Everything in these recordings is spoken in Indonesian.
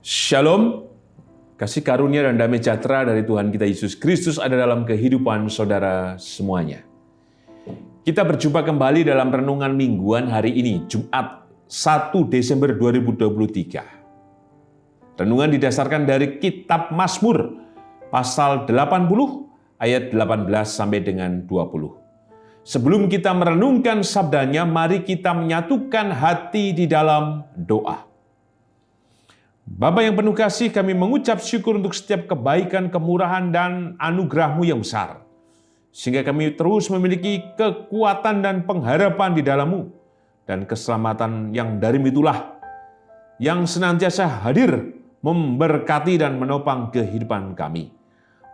Shalom, kasih karunia dan damai sejahtera dari Tuhan kita Yesus Kristus ada dalam kehidupan saudara semuanya. Kita berjumpa kembali dalam renungan mingguan hari ini, Jumat 1 Desember 2023. Renungan didasarkan dari Kitab Mazmur, pasal 80, ayat 18 sampai dengan 20. Sebelum kita merenungkan sabdanya, mari kita menyatukan hati di dalam doa. Bapa yang penuh kasih, kami mengucap syukur untuk setiap kebaikan, kemurahan, dan anugerah-Mu yang besar. Sehingga kami terus memiliki kekuatan dan pengharapan di dalam-Mu. Dan keselamatan yang dari-Mu itulah yang senantiasa hadir, memberkati dan menopang kehidupan kami.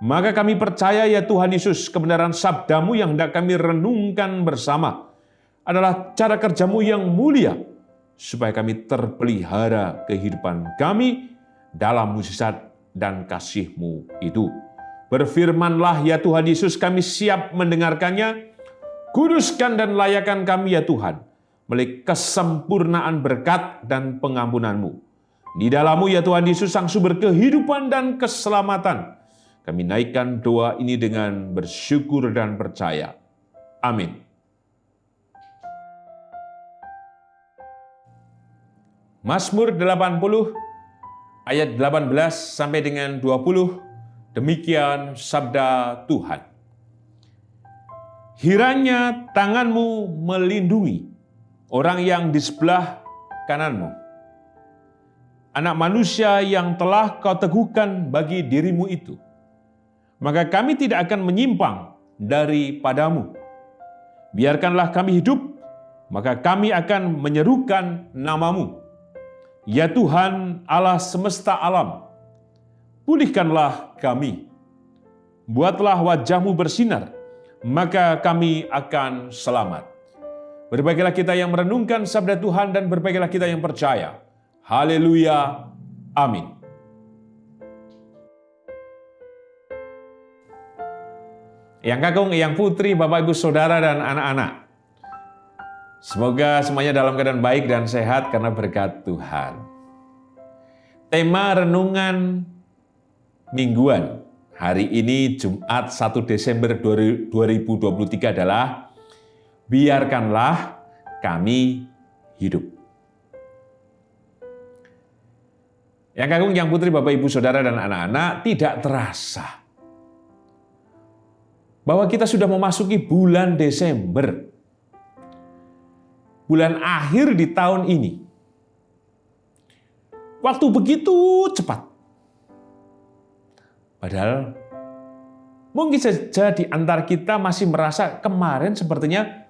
Maka kami percaya ya Tuhan Yesus, kebenaran sabda-Mu yang hendak kami renungkan bersama adalah cara kerja-Mu yang mulia, supaya kami terpelihara kehidupan kami dalam mujizat dan kasih-Mu itu. Berfirmanlah ya Tuhan Yesus, kami siap mendengarkannya. Kuduskan dan layakan kami ya Tuhan, melalui kesempurnaan berkat dan pengampunan-Mu. Di dalam-Mu ya Tuhan Yesus, sang sumber kehidupan dan keselamatan. Kami naikkan doa ini dengan bersyukur dan percaya. Amin. Mazmur 80 ayat 18 sampai dengan 20, demikian sabda Tuhan. Kiranya tangan-Mu melindungi orang yang di sebelah kanan-Mu, anak manusia yang telah Kau teguhkan bagi diri-Mu itu. Maka kami tidak akan menyimpang daripada-Mu. Biarkanlah kami hidup, maka kami akan menyerukan nama-Mu. Ya Tuhan Allah semesta alam, pulihkanlah kami. Buatlah wajah-Mu bersinar, maka kami akan selamat. Berbahagialah kita yang merenungkan sabda Tuhan dan berbahagialah kita yang percaya. Haleluya. Amin. Yang kakung, yang putri, Bapak Ibu Saudara dan anak-anak, semoga semuanya dalam keadaan baik dan sehat karena berkat Tuhan. Tema renungan mingguan hari ini Jumat 1 Desember 2023 adalah biarkanlah kami hidup. Yang kakung, yang putri, Bapak Ibu Saudara dan anak-anak, tidak terasa bahwa kita sudah memasuki bulan Desember. Bulan akhir di tahun ini. Waktu begitu cepat. Padahal mungkin saja di antara kita masih merasa kemarin sepertinya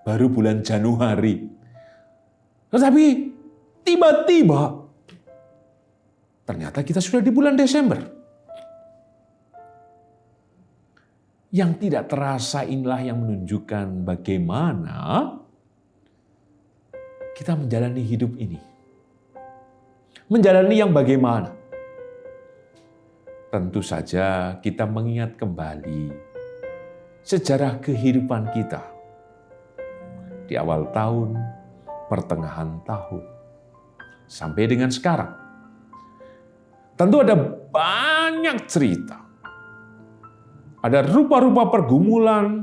baru bulan Januari. Tetapi tiba-tiba ternyata kita sudah di bulan Desember. Yang tidak terasa inilah yang menunjukkan bagaimana kita menjalani hidup ini. Menjalani yang bagaimana? Tentu saja kita mengingat kembali sejarah kehidupan kita. Di awal tahun, pertengahan tahun, sampai dengan sekarang. Tentu ada banyak cerita. Ada rupa-rupa pergumulan,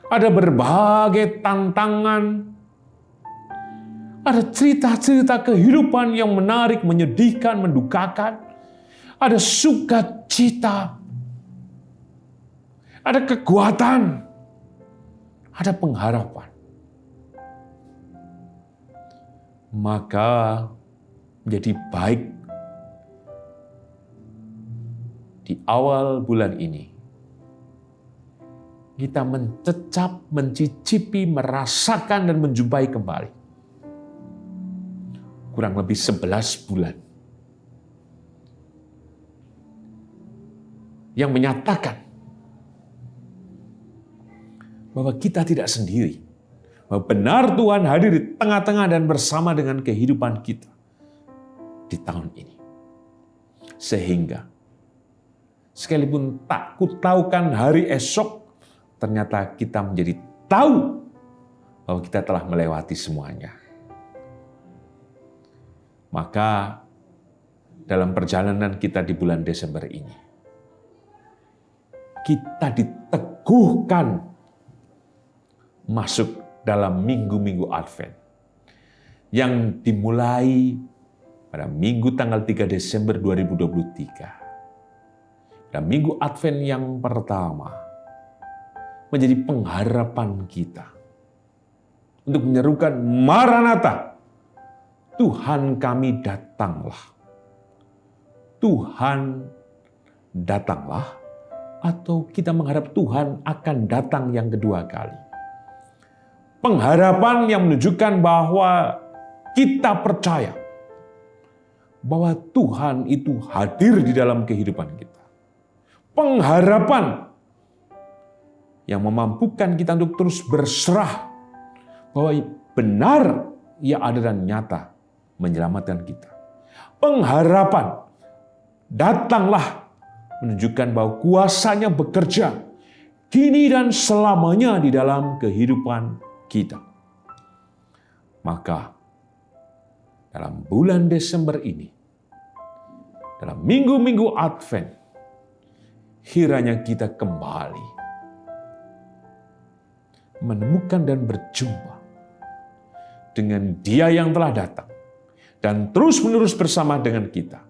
ada berbagai tantangan, ada cerita-cerita kehidupan yang menarik, menyedihkan, mendukakan, ada sukacita, ada kekuatan, ada pengharapan. Maka menjadi baik di awal bulan ini, kita mencecap, mencicipi, merasakan, dan menjumpai kembali. Kurang lebih 11 bulan. Yang menyatakan bahwa kita tidak sendiri. Bahwa benar Tuhan hadir di tengah-tengah dan bersama dengan kehidupan kita di tahun ini. Sehingga sekalipun tak kutahukan hari esok, ternyata kita menjadi tahu bahwa kita telah melewati semuanya. Maka dalam perjalanan kita di bulan Desember ini, kita diteguhkan masuk dalam minggu-minggu Advent yang dimulai pada minggu tanggal 3 Desember 2023. Dan minggu Advent yang pertama menjadi pengharapan kita untuk menyerukan Maranatha, Tuhan kami datanglah. Tuhan datanglah, atau kita mengharap Tuhan akan datang yang kedua kali. Pengharapan yang menunjukkan bahwa kita percaya bahwa Tuhan itu hadir di dalam kehidupan kita. Pengharapan yang memampukan kita untuk terus berserah bahwa benar Ia ada dan nyata menyelamatkan kita. Pengharapan datanglah menunjukkan bahwa kuasa-Nya bekerja kini dan selamanya di dalam kehidupan kita. Maka dalam bulan Desember ini, dalam minggu-minggu Advent, kiranya kita kembali menemukan dan berjumpa dengan Dia yang telah datang dan terus-menerus bersama dengan kita,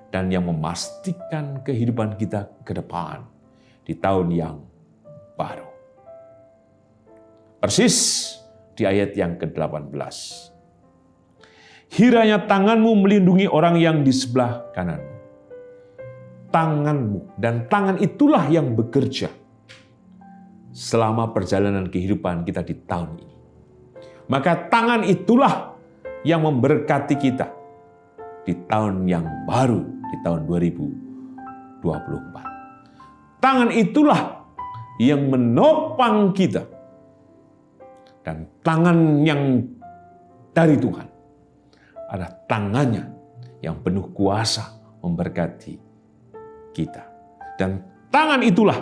dan yang memastikan kehidupan kita ke depan di tahun yang baru. Persis di ayat yang ke-18. Kiranya tanganmu melindungi orang yang di sebelah kananmu. Tanganmu, dan tangan itulah yang bekerja selama perjalanan kehidupan kita di tahun ini. Maka tangan itulah yang memberkati kita di tahun yang baru, di tahun 2024. Tangan itulah yang menopang kita. Dan tangan yang dari Tuhan adalah tangannya yang penuh kuasa memberkati kita. Dan tangan itulah,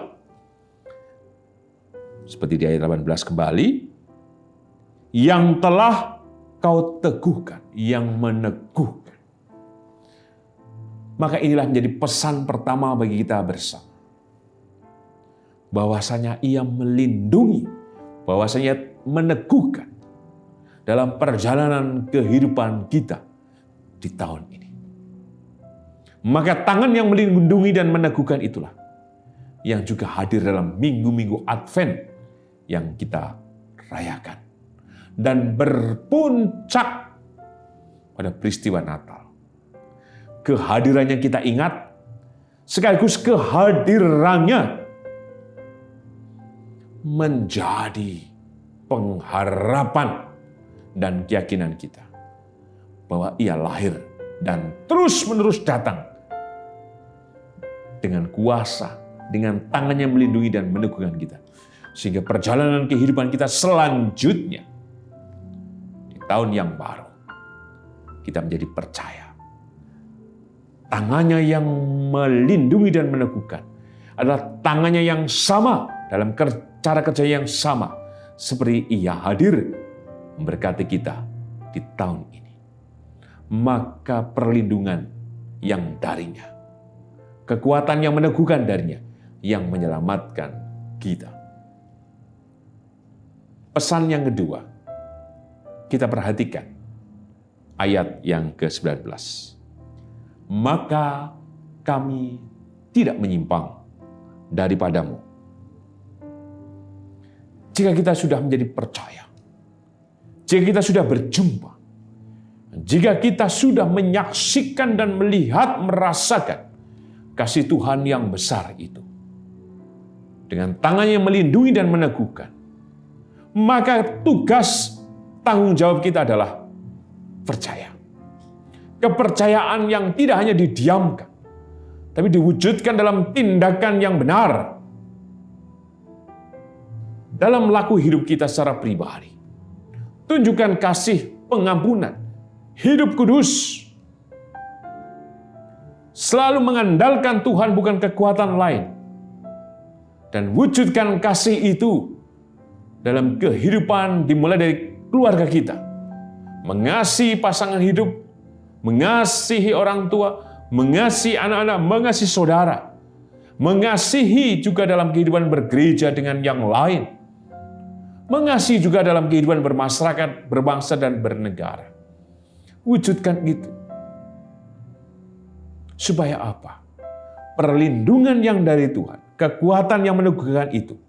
seperti di ayat 18 kembali, yang telah kau teguhkan, yang meneguhkan. Maka inilah menjadi pesan pertama bagi kita bersama. Bahwasanya Ia melindungi, bahwasanya meneguhkan dalam perjalanan kehidupan kita di tahun ini. Maka tangan yang melindungi dan meneguhkan itulah yang juga hadir dalam minggu-minggu Advent yang kita rayakan. Dan berpuncak pada peristiwa Natal. Kehadirannya kita ingat, sekaligus kehadirannya menjadi pengharapan dan keyakinan kita bahwa Ia lahir dan terus-menerus datang dengan kuasa, dengan tangannya melindungi dan meneguhkan kita. Sehingga perjalanan kehidupan kita selanjutnya di tahun yang baru, kita menjadi percaya. Tangannya yang melindungi dan meneguhkan adalah tangannya yang sama dalam cara kerja yang sama seperti Ia hadir memberkati kita di tahun ini. Maka perlindungan yang darinya, kekuatan yang meneguhkan darinya, yang menyelamatkan kita. Pesan yang kedua, kita perhatikan ayat yang ke-19. Maka kami tidak menyimpang daripadamu. Jika kita sudah menjadi percaya, jika kita sudah berjumpa, jika kita sudah menyaksikan dan melihat, merasakan kasih Tuhan yang besar itu, dengan tangannya melindungi dan meneguhkan, maka tugas tanggung jawab kita adalah percaya. Kepercayaan yang tidak hanya didiamkan, tapi diwujudkan dalam tindakan yang benar. Dalam laku hidup kita secara pribadi. Tunjukkan kasih pengampunan, hidup kudus. Selalu mengandalkan Tuhan bukan kekuatan lain. Dan wujudkan kasih itu dalam kehidupan dimulai dari keluarga kita. Mengasihi pasangan hidup, mengasihi orang tua, mengasihi anak-anak, mengasihi saudara, mengasihi juga dalam kehidupan bergereja dengan yang lain, mengasihi juga dalam kehidupan bermasyarakat, berbangsa, dan bernegara. Wujudkan itu. Supaya apa? Perlindungan yang dari Tuhan, kekuatan yang meneguhkan itu.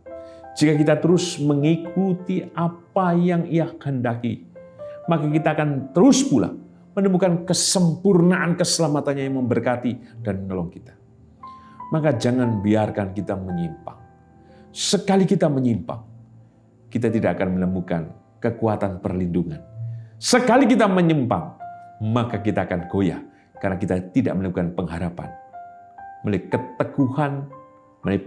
Jika kita terus mengikuti apa yang Ia kehendaki, maka kita akan terus pula menemukan kesempurnaan keselamatannya yang memberkati dan menolong kita. Maka jangan biarkan kita menyimpang. Sekali kita menyimpang, kita tidak akan menemukan kekuatan perlindungan. Sekali kita menyimpang, maka kita akan goyah karena kita tidak menemukan pengharapan. Melalui keteguhan, melalui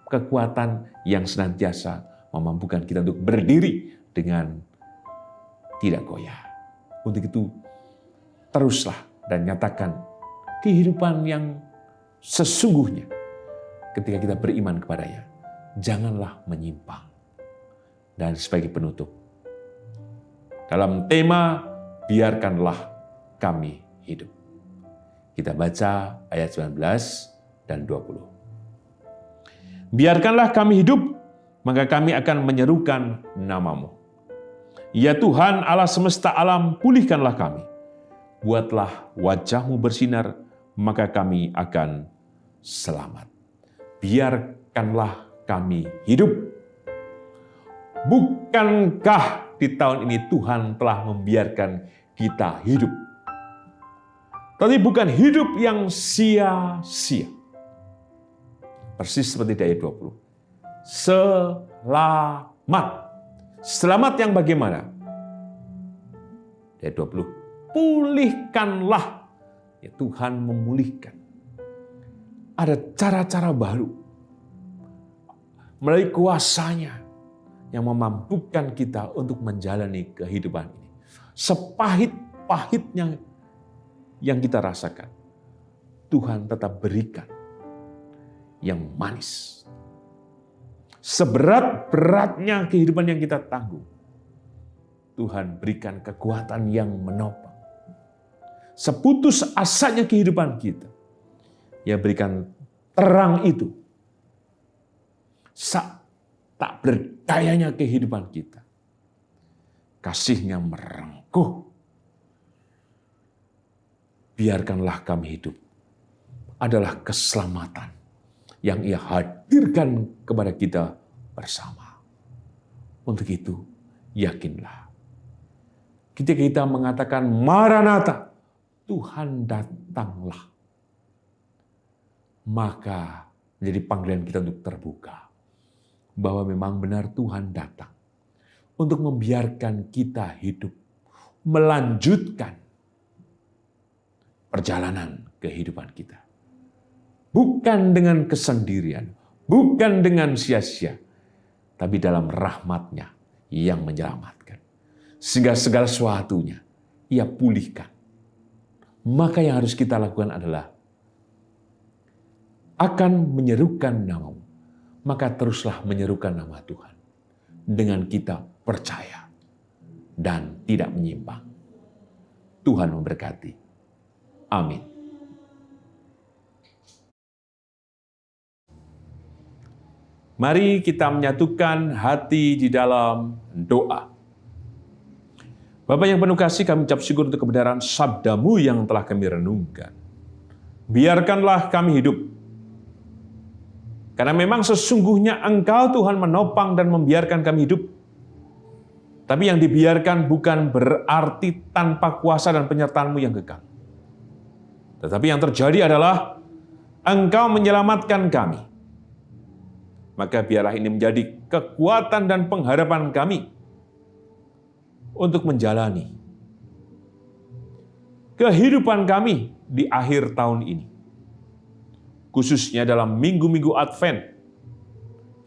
kekuatan yang senantiasa memampukan kita untuk berdiri dengan tidak goyah. Untuk itu, teruslah dan nyatakan kehidupan yang sesungguhnya ketika kita beriman kepadanya. Janganlah menyimpang. Dan sebagai penutup, dalam tema biarkanlah kami hidup. Kita baca ayat 19 dan 20. Biarkanlah kami hidup, maka kami akan menyerukan nama-Mu. Ya Tuhan Allah semesta alam, pulihkanlah kami. Buatlah wajah-Mu bersinar, maka kami akan selamat. Biarkanlah kami hidup. Bukankah di tahun ini Tuhan telah membiarkan kita hidup? Tapi bukan hidup yang sia-sia. Persis seperti di ayat 20. Selamat. Selamat yang bagaimana? Ayat 20. Pulihkanlah. Ya, Tuhan memulihkan. Ada cara-cara baru. Melalui kuasa-Nya yang memampukan kita untuk menjalani kehidupan ini. Sepahit-pahitnya yang kita rasakan, Tuhan tetap berikan yang manis. Seberat-beratnya kehidupan yang kita tanggung, Tuhan berikan kekuatan yang menopang. Seputus asanya kehidupan kita, Ia berikan terang itu. Tak berdayanya kehidupan kita, kasih-Nya merengkuh. Biarkanlah kami hidup adalah keselamatan yang Ia hadirkan kepada kita bersama. Untuk itu, yakinlah. Ketika kita mengatakan Maranatha, Tuhan datanglah. Maka menjadi panggilan kita untuk terbuka. Bahwa memang benar Tuhan datang untuk membiarkan kita hidup, melanjutkan perjalanan kehidupan kita. Bukan dengan kesendirian, bukan dengan sia-sia, tapi dalam rahmat-Nya yang menyelamatkan. Sehingga segala sesuatunya Ia pulihkan. Maka yang harus kita lakukan adalah akan menyerukan nama-Mu. Maka teruslah menyerukan nama Tuhan. Dengan kita percaya dan tidak menyimpang. Tuhan memberkati. Amin. Mari kita menyatukan hati di dalam doa. Bapa yang penuh kasih, kami ucap syukur untuk kebenaran sabda-Mu yang telah kami renungkan. Biarkanlah kami hidup. Karena memang sesungguhnya Engkau Tuhan menopang dan membiarkan kami hidup. Tapi yang dibiarkan bukan berarti tanpa kuasa dan penyertaan-Mu yang kekal. Tetapi yang terjadi adalah Engkau menyelamatkan kami. Maka biarlah ini menjadi kekuatan dan pengharapan kami untuk menjalani kehidupan kami di akhir tahun ini. Khususnya dalam minggu-minggu Advent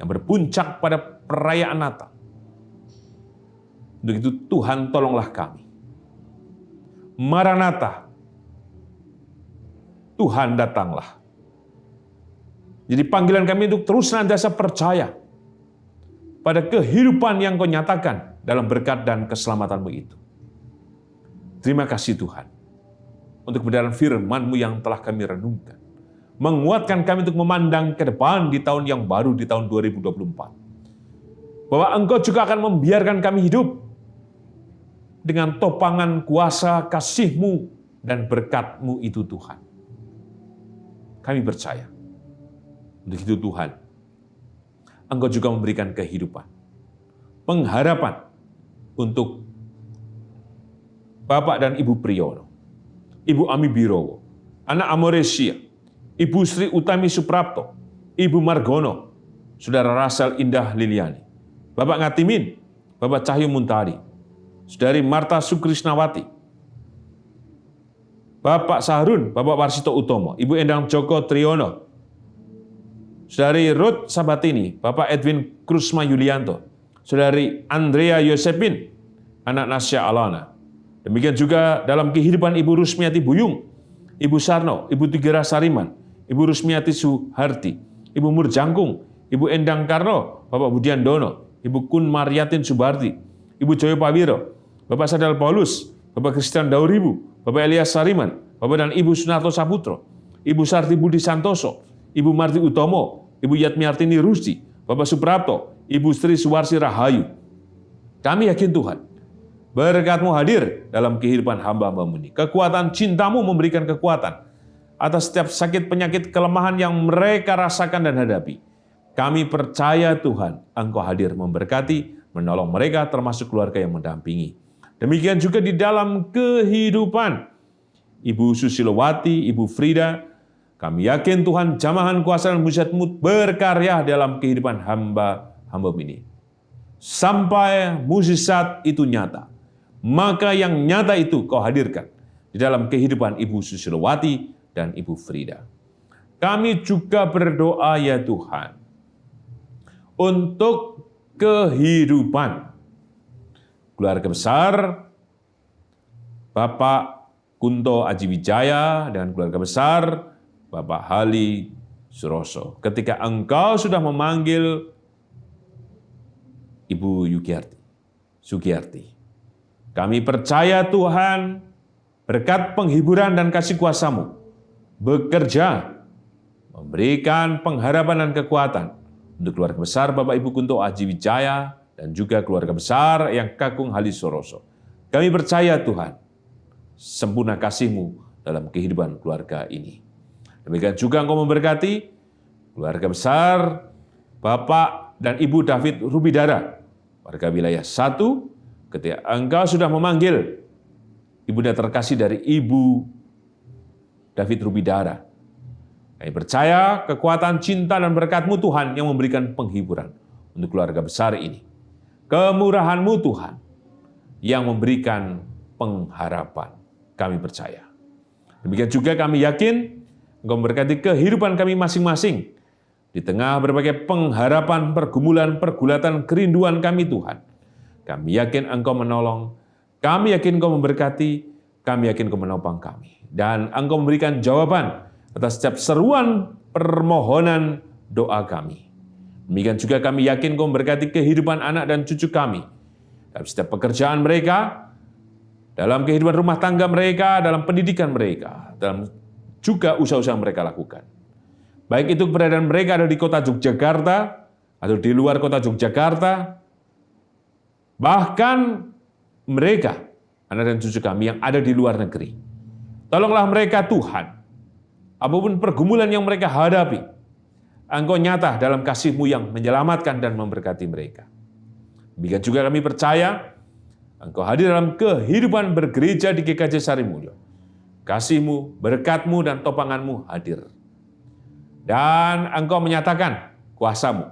yang berpuncak pada perayaan Natal. Untuk itu Tuhan tolonglah kami. Maranatha, Tuhan datanglah. Jadi panggilan kami untuk terus senantiasa percaya pada kehidupan yang Kau nyatakan dalam berkat dan keselamatan-Mu itu. Terima kasih Tuhan untuk kebenaran firman-Mu yang telah kami renungkan. Menguatkan kami untuk memandang ke depan di tahun yang baru, di tahun 2024. Bahwa Engkau juga akan membiarkan kami hidup dengan topangan kuasa kasih-Mu dan berkat-Mu itu Tuhan. Kami percaya. Untuk itu Tuhan, Engkau juga memberikan kehidupan, pengharapan untuk Bapak dan Ibu Priyono, Ibu Ami Birowo, anak Amoresia, Ibu Sri Utami Suprapto, Ibu Margono, Saudara Rasel Indah Liliani, Bapak Ngatimin, Bapak Cahyo Muntadi, Saudari Marta Sukrisnawati, Bapak Sahrun, Bapak Warsito Utomo, Ibu Endang Joko Triyono, Saudari Ruth Sabatini, Bapak Edwin Krusma Yulianto, Saudari Andrea Yosepin, anak Nasya Alana. Demikian juga dalam kehidupan Ibu Rusmiati Buyung, Ibu Sarno, Ibu Tigera Sariman, Ibu Rusmiati Suharti, Ibu Murjangkung, Ibu Endang Karno, Bapak Budian Dono, Ibu Kun Maryatin Subarti, Ibu Joyo Pawiro, Bapak Sadal Paulus, Bapak Christian Dauribu, Bapak Elias Sariman, Bapak dan Ibu Sunarto Saputro, Ibu Sarti Budi Santoso, Ibu Marti Utomo, Ibu Yatmiartini Rusdi, Bapak Suprapto, Ibu Sri Suwarsi Rahayu. Kami yakin Tuhan, berkat-Mu hadir dalam kehidupan hamba-Mu ini. Kekuatan cinta-Mu memberikan kekuatan atas setiap sakit, penyakit, kelemahan yang mereka rasakan dan hadapi. Kami percaya Tuhan, Engkau hadir memberkati, menolong mereka termasuk keluarga yang mendampingi. Demikian juga di dalam kehidupan Ibu Susilowati, Ibu Frida, kami yakin Tuhan jamahan kuasa dan mujizat-Mu berkarya dalam kehidupan hamba-Mu ini. Sampai mujizat itu nyata, maka yang nyata itu Kau hadirkan di dalam kehidupan Ibu Susilowati dan Ibu Frida. Kami juga berdoa ya Tuhan, untuk kehidupan keluarga besar Bapak Kunto Aji Wijaya dan keluarga besar Bapak Hali Suroso. Ketika Engkau sudah memanggil Ibu Sugiyarti. Kami percaya Tuhan, berkat penghiburan dan kasih kuasa-Mu, bekerja, memberikan pengharapan dan kekuatan untuk keluarga besar Bapak Ibu Kunto Aji Wijaya dan juga keluarga besar yang Kakung Hali Suroso. Kami percaya Tuhan, sempurna kasih-Mu dalam kehidupan keluarga ini. Demikian juga Engkau memberkati keluarga besar Bapak dan Ibu David Rubidara, warga wilayah 1, ketika Engkau sudah memanggil Ibunda terkasih dari Ibu David Rubidara. Kami percaya kekuatan cinta dan berkat-Mu Tuhan yang memberikan penghiburan untuk keluarga besar ini. Kemurahan-Mu Tuhan yang memberikan pengharapan. Kami percaya. Demikian juga kami yakin Engkau memberkati kehidupan kami masing-masing di tengah berbagai pengharapan, pergumulan, pergulatan, kerinduan kami Tuhan. Kami yakin Engkau menolong, kami yakin Engkau memberkati, kami yakin Engkau menopang kami. Dan Engkau memberikan jawaban atas setiap seruan permohonan doa kami. Demikian juga kami yakin Engkau memberkati kehidupan anak dan cucu kami. Dalam setiap pekerjaan mereka, dalam kehidupan rumah tangga mereka, dalam pendidikan mereka, dalam juga usaha-usaha yang mereka lakukan. Baik itu keberadaan mereka ada di kota Yogyakarta, atau di luar kota Yogyakarta, bahkan mereka, anak dan cucu kami yang ada di luar negeri. Tolonglah mereka Tuhan, apapun pergumulan yang mereka hadapi, Engkau nyata dalam kasih-Mu yang menyelamatkan dan memberkati mereka. Demikian juga kami percaya, Engkau hadir dalam kehidupan bergereja di GKJ Sarimulyo. Kasih-Mu, berkat-Mu, dan topangan-Mu hadir. Dan Engkau menyatakan kuasa-Mu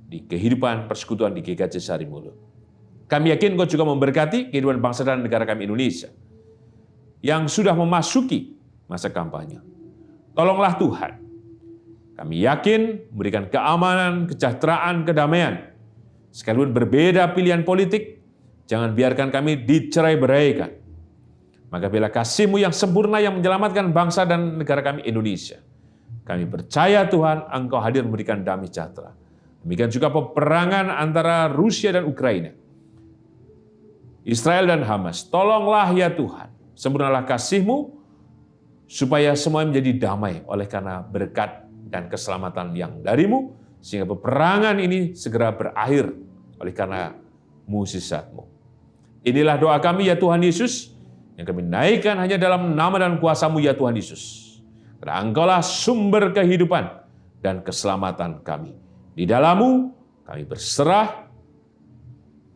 di kehidupan persekutuan di GKJ Sarimulyo. Kami yakin Engkau juga memberkati kehidupan bangsa dan negara kami Indonesia yang sudah memasuki masa kampanye. Tolonglah Tuhan, kami yakin memberikan keamanan, kesejahteraan, kedamaian. Sekalipun berbeda pilihan politik, jangan biarkan kami dicerai-beraikan. Maka bila kasih-Mu yang sempurna yang menyelamatkan bangsa dan negara kami Indonesia, kami percaya Tuhan, Engkau hadir memberikan damai sejahtera. Demikian juga peperangan antara Rusia dan Ukraina, Israel dan Hamas. Tolonglah ya Tuhan, sempurnalah kasih-Mu supaya semua menjadi damai oleh karena berkat dan keselamatan yang darimu, sehingga peperangan ini segera berakhir oleh karena mukjizat-Mu. Inilah doa kami ya Tuhan Yesus, yang kami naikkan hanya dalam nama dan kuasa-Mu ya Tuhan Yesus. Karena Engkaulah sumber kehidupan dan keselamatan kami. Di dalam-Mu kami berserah,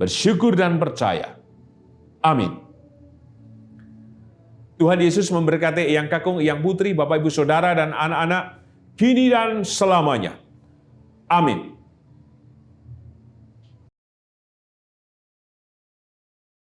bersyukur dan percaya. Amin. Tuhan Yesus memberkati Eyang Kakung, Eyang Putri, Bapak Ibu Saudara dan anak-anak kini dan selamanya. Amin.